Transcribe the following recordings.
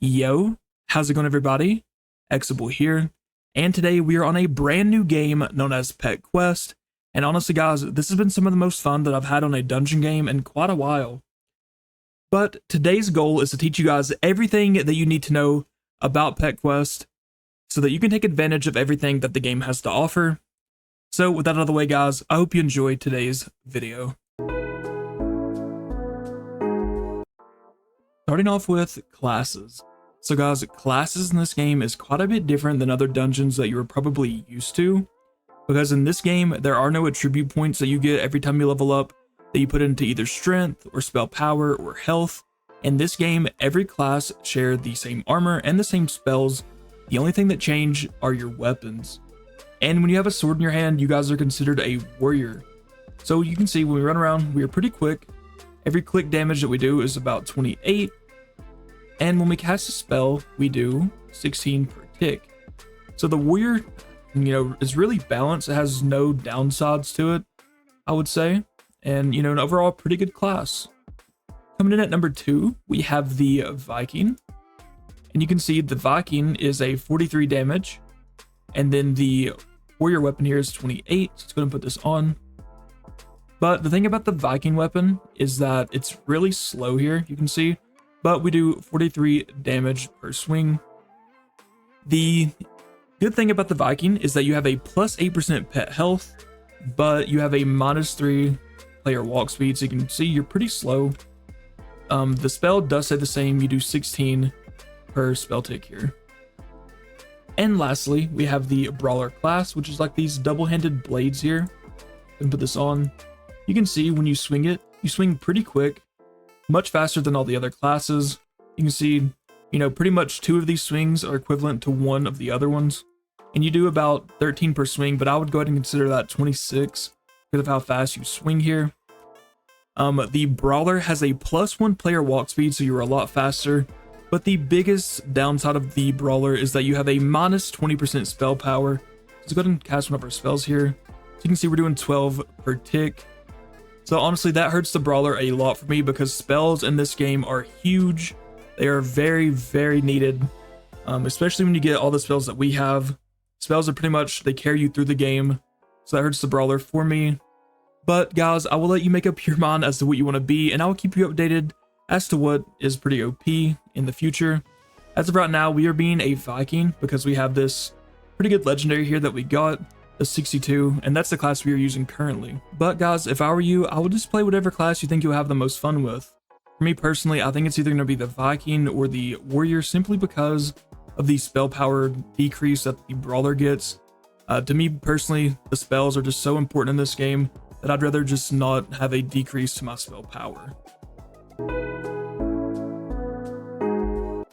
Yo, how's it going everybody? Exible here, and today we are on a brand new game known as Pet Quest, and honestly guys, this has been some of the most fun that I've had on a dungeon game in quite a while. But today's goal is to teach you guys everything that you need to know about Pet Quest, so that you can take advantage of everything that the game has to offer. So with that out of the way guys, I hope you enjoyed today's video. Starting off with classes. So guys, classes in this game is quite a bit different than other dungeons that you're probably used to, because in this game, there are no attribute points that you get every time you level up that you put into either strength or spell power or health. In this game, every class share the same armor and the same spells. The only thing that change are your weapons. And when you have a sword in your hand, you guys are considered a warrior. So you can see when we run around, we are pretty quick. Every click damage that we do is about 28. And when we cast a spell, we do 16 per tick. So the warrior, is really balanced. It has no downsides to it, I would say. And, an overall pretty good class. Coming in at number 2, we have the Viking. And you can see the Viking is a 43 damage. And then the warrior weapon here is 28. So let's go ahead and put this on. But the thing about the Viking weapon is that it's really slow here, you can see. But we do 43 damage per swing. The good thing about the Viking is that you have a plus 8% pet health, but you have a -3 player walk speed, so you can see you're pretty slow. The spell does say the same, you do 16 per spell tick here. And lastly, we have the Brawler class, which is like these double-handed blades here. And put this on. You can see when you swing it, you swing pretty quick. Much faster than all the other classes. You can see, pretty much 2 of these swings are equivalent to 1 of the other ones. And you do about 13 per swing, but I would go ahead and consider that 26 because of how fast you swing here. The Brawler has a +1 player walk speed, so you're a lot faster. But the biggest downside of the Brawler is that you have a -20% spell power. Let's go ahead and cast one of our spells here. So you can see we're doing 12 per tick. So honestly, that hurts the Brawler a lot for me because spells in this game are huge. They are very, very needed, especially when you get all the spells that we have. Spells are pretty much, they carry you through the game. So that hurts the Brawler for me. But guys, I will let you make up your mind as to what you want to be, and I will keep you updated as to what is pretty OP in the future. As of right now, we are being a Viking because we have this pretty good legendary here that we got. The 62, and that's the class we are using currently. But guys, if I were you, I would just play whatever class you think you'll have the most fun with. For me personally, I think it's either going to be the Viking or the Warrior, simply because of the spell power decrease that the Brawler gets. To me personally, the spells are just so important in this game that I'd rather just not have a decrease to my spell power.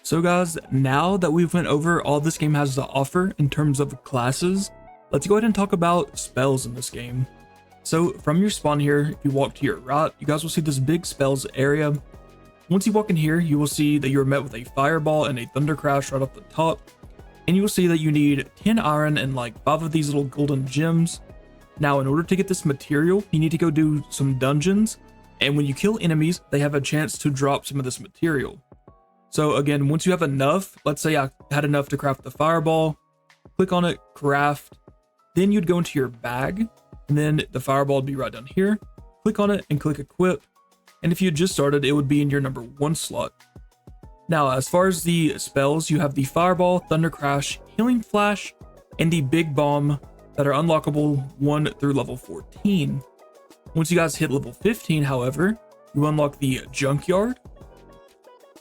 So guys, now that we've went over all this game has to offer in terms of classes, let's go ahead and talk about spells in this game. So from your spawn here, if you walk to your right, you guys will see this big spells area. Once you walk in here, you will see that you're met with a fireball and a thunder crash right off the top. And you will see that you need 10 iron and like 5 of these little golden gems. Now, in order to get this material, you need to go do some dungeons. And when you kill enemies, they have a chance to drop some of this material. So again, once you have enough, let's say I had enough to craft the fireball, click on it, craft. Then you'd go into your bag, and then the fireball would be right down here. Click on it and click equip. And if you had just started, it would be in your number 1 slot. Now, as far as the spells, you have the fireball, thunder crash, healing flash, and the big bomb that are unlockable 1 through level 14. Once you guys hit level 15, however, you unlock the junkyard.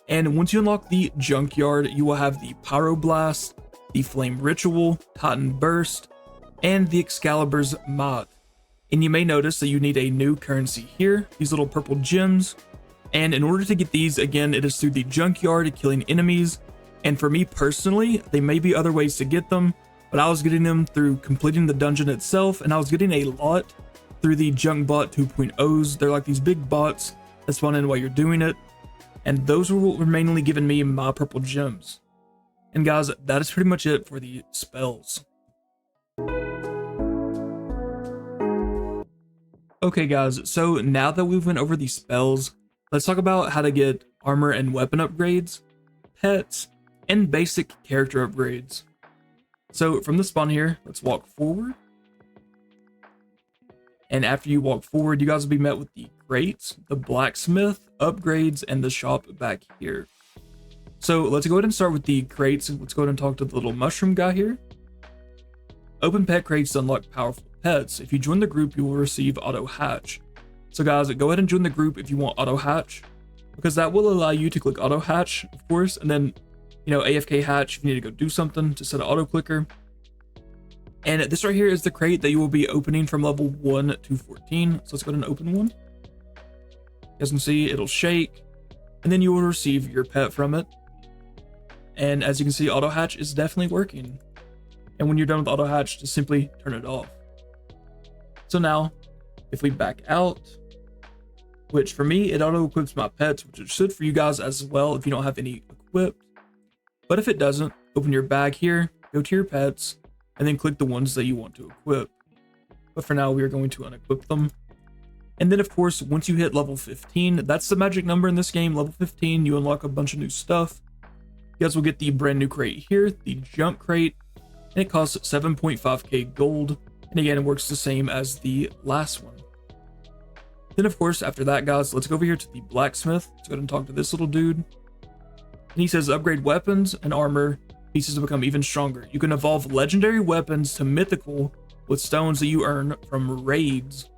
And once you unlock the junkyard, you will have the pyroblast, the flame ritual, titan burst, and the Excalibur's mod. And you may notice that you need a new currency here, these little purple gems. And in order to get these, again, it is through the junkyard, killing enemies. And for me personally, there may be other ways to get them, but I was getting them through completing the dungeon itself, and I was getting a lot through the junk bot 2.0s. They're like these big bots that spawn in while you're doing it. And those were mainly giving me my purple gems. And guys, that is pretty much it for the spells. Okay guys, so now that we've went over the spells, let's talk about how to get armor and weapon upgrades, pets, and basic character upgrades. So from the spawn here, let's walk forward. And after you walk forward, you guys will be met with the crates, the blacksmith, upgrades, and the shop back here. So let's go ahead and start with the crates. Let's go ahead and talk to the little mushroom guy here. Open pet crates to unlock powerful pets. If you join the group, you will receive auto hatch. So guys, go ahead and join the group if you want auto hatch, because that will allow you to click auto hatch, of course, and then, you know, AFK hatch if you need to go do something to set an auto clicker. And this right here is the crate that you will be opening from level 1 to 14. So let's go ahead and open one. You guys can see it'll shake, and then you will receive your pet from it. And as you can see, auto hatch is definitely working. And when you're done with auto hatch, just simply turn it off. So now, if we back out, which for me, it auto equips my pets, which it should for you guys as well if you don't have any equipped. But if it doesn't, open your bag here, go to your pets, and then click the ones that you want to equip. But for now, we are going to unequip them. And then of course, once you hit level 15, that's the magic number in this game. Level 15, you unlock a bunch of new stuff. You guys will get the brand new crate here, the junk crate, and it costs 7.5k gold. And again, it works the same as the last one. Then of course, after that, guys, let's go over here to the blacksmith. Let's go ahead and talk to this little dude. And he says upgrade weapons and armor pieces to become even stronger. You can evolve legendary weapons to mythical with stones that you earn from raids.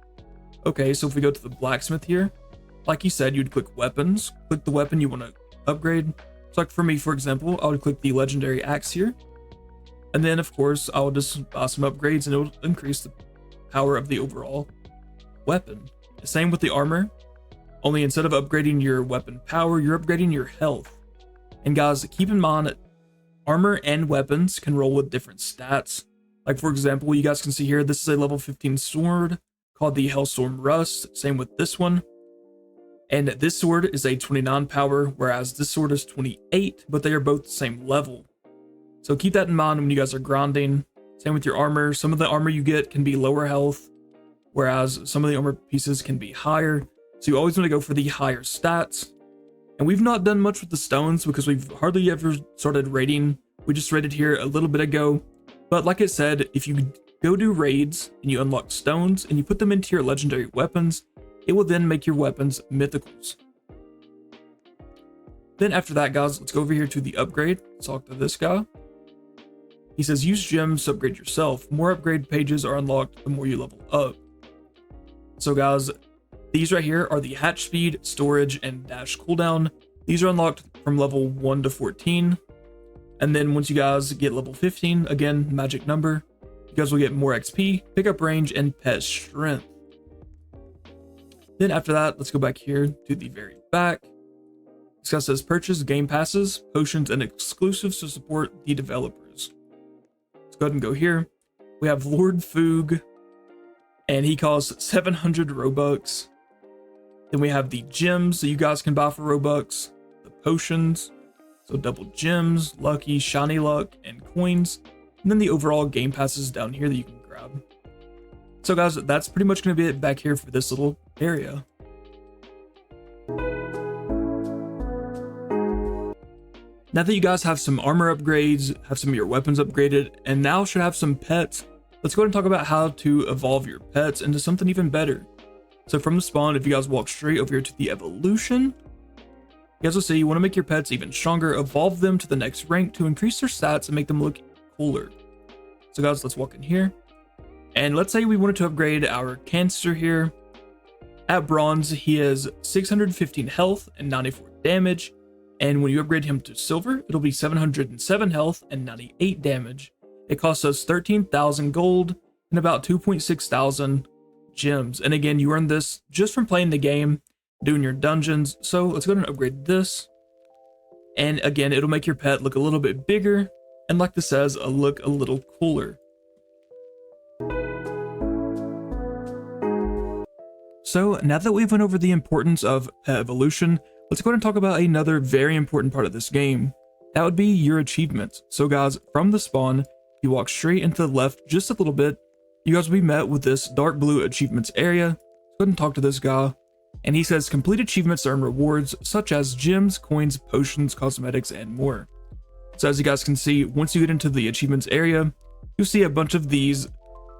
Okay, so if we go to the blacksmith here, like he said, you'd click weapons, click the weapon you want to upgrade. So like for me, for example, I would click the legendary axe here. And then of course, I would just buy some upgrades and it will increase the power of the overall weapon. Same with the armor, only instead of upgrading your weapon power, you're upgrading your health. And guys, keep in mind, armor and weapons can roll with different stats. Like for example, you guys can see here, this is a level 15 sword called the Hellstorm Rust. Same with this one. And this sword is a 29 power, whereas this sword is 28, but they are both the same level. So keep that in mind when you guys are grinding. Same with your armor. Some of the armor you get can be lower health, whereas some of the armor pieces can be higher. So you always want to go for the higher stats. And we've not done much with the stones because we've hardly ever started raiding. We just raided here a little bit ago. But like I said, if you go do raids and you unlock stones and you put them into your legendary weapons, it will then make your weapons mythicals. Then after that, guys, let's go over here to the upgrade. Let's talk to this guy. He says use gems to upgrade yourself. More upgrade pages are unlocked the more you level up. So guys, these right here are the hatch speed, storage, and dash cooldown. These are unlocked from level 1 to 14. And then once you guys get level 15, again, magic number, you guys will get more XP, pickup range, and pet strength. Then after that, let's go back here to the very back. This guy says purchase game passes, potions, and exclusives to support the developers. Let's go ahead and go here. We have Lord Foog, and he costs 700 Robux. Then we have the gems that you guys can buy for Robux, the potions, so double gems, lucky, shiny luck, and coins, and then the overall game passes down here that you can grab. So guys, that's pretty much going to be it back here for this little area. Now that you guys have some armor upgrades, have some of your weapons upgraded, and now should have some pets, let's go ahead and talk about how to evolve your pets into something even better. So from the spawn, if you guys walk straight over here to the evolution, you guys will see you want to make your pets even stronger, evolve them to the next rank to increase their stats and make them look cooler. So guys, let's walk in here. And let's say we wanted to upgrade our cancer here. At bronze, he has 615 health and 94 damage. And when you upgrade him to silver, it'll be 707 health and 98 damage. It costs us 13,000 gold and about 2.6 thousand gems. And again, you earn this just from playing the game, doing your dungeons. So let's go ahead and upgrade this. And again, it'll make your pet look a little bit bigger. And like this says, look a little cooler. So now that we've went over the importance of pet evolution, let's go ahead and talk about another very important part of this game. That would be your achievements. So guys, from the spawn, you walk straight into the left just a little bit, you guys will be met with this dark blue achievements area. Let's go ahead and talk to this guy. And he says complete achievements earn rewards such as gems, coins, potions, cosmetics, and more. So So as you guys can see, once you get into the achievements area, you'll see a bunch of these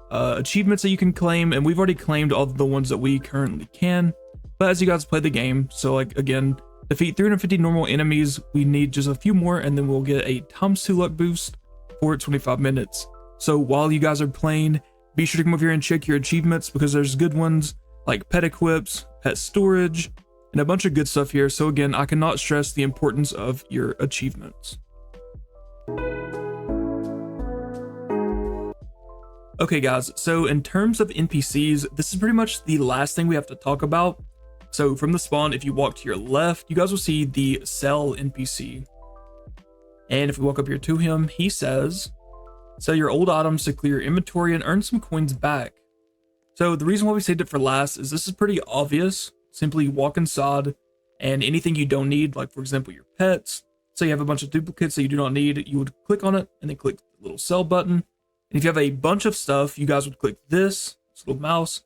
achievements that you can claim, and we've already claimed all of the ones that we currently can. But as you guys play the game, so like again, defeat 350 normal enemies, we need just a few more, and then we'll get a ×2 luck boost for 25 minutes. So while you guys are playing, be sure to come over here and check your achievements, because there's good ones like pet equips, pet storage, and a bunch of good stuff here. So again, I cannot stress the importance of your achievements. Okay guys, so in terms of NPCs, this is pretty much the last thing we have to talk about. So from the spawn, if you walk to your left, you guys will see the sell NPC. And if we walk up here to him, he says, sell your old items to clear your inventory and earn some coins back. So the reason why we saved it for last is this is pretty obvious. Simply walk inside, and anything you don't need, like for example your pets, so you have a bunch of duplicates that you do not need, you would click on it and then click the little sell button. And if you have a bunch of stuff, you guys would click this little mouse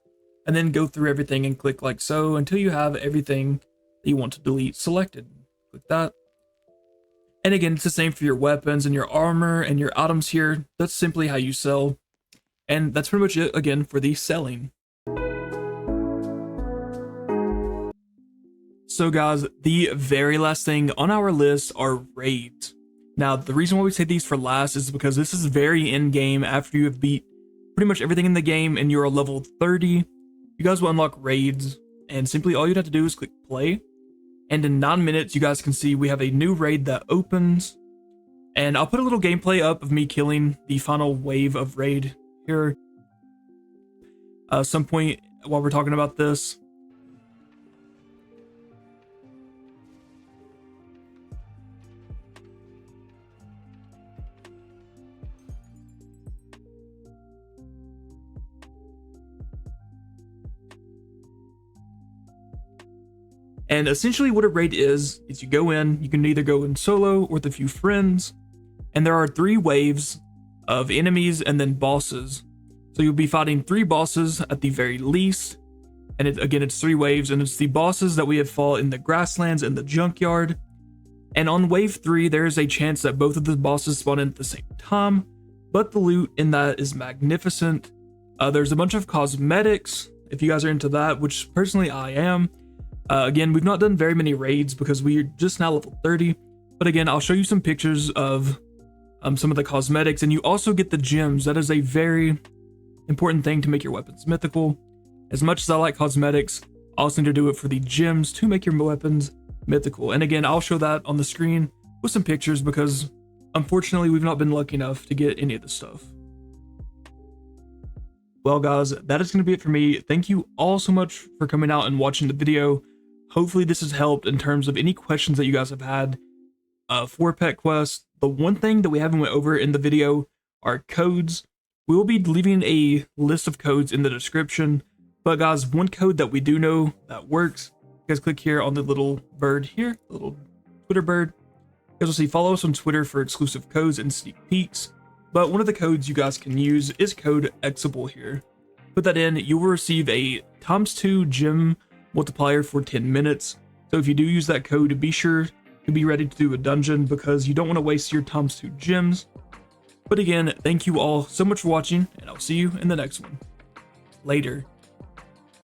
and then go through everything and click like so until you have everything that you want to delete selected. Click that. And again, it's the same for your weapons and your armor and your items here. That's simply how you sell. And that's pretty much it again for the selling. So guys, the very last thing on our list are raids. Now, the reason why we say these for last is because this is very in-game. After you have beat pretty much everything in the game and you're a level 30, you guys will unlock raids, and simply all you'd have to do is click play. And in 9 minutes, you guys can see we have a new raid that opens. And I'll put a little gameplay up of me killing the final wave of raid here. Some point while we're talking about this. And essentially what a raid is you go in, you can either go in solo or with a few friends, and there are 3 waves of enemies and then bosses. So you'll be fighting 3 bosses at the very least, and again it's 3 waves, and it's the bosses that we have fought in the grasslands and the junkyard. And on wave 3, there is a chance that both of the bosses spawn in at the same time, but the loot in that is magnificent. There's a bunch of cosmetics, if you guys are into that, which personally I am. Again, we've not done very many raids because we're just now level 30, but again, I'll show you some pictures of some of the cosmetics, and you also get the gems. That is a very important thing to make your weapons mythical. As much as I like cosmetics, I also need to do it for the gems to make your weapons mythical. And again, I'll show that on the screen with some pictures because unfortunately we've not been lucky enough to get any of the stuff. Well guys, that is going to be it for me. Thank you all so much for coming out and watching the video. Hopefully this has helped in terms of any questions that you guys have had for Pet Quest. The one thing that we haven't went over in the video are codes. We will be leaving a list of codes in the description, but guys, one code that we do know that works, you guys click here on the little bird here, the little Twitter bird. You guys will see follow us on Twitter for exclusive codes and sneak peeks. But one of the codes you guys can use is code NotExible here. Put that in, you will receive a ×2 gem multiplier for 10 minutes. So if you do use that code, be sure to be ready to do a dungeon because you don't want to waste your ×2 gems. But again, thank you all so much for watching, and I'll see you in the next one. Later.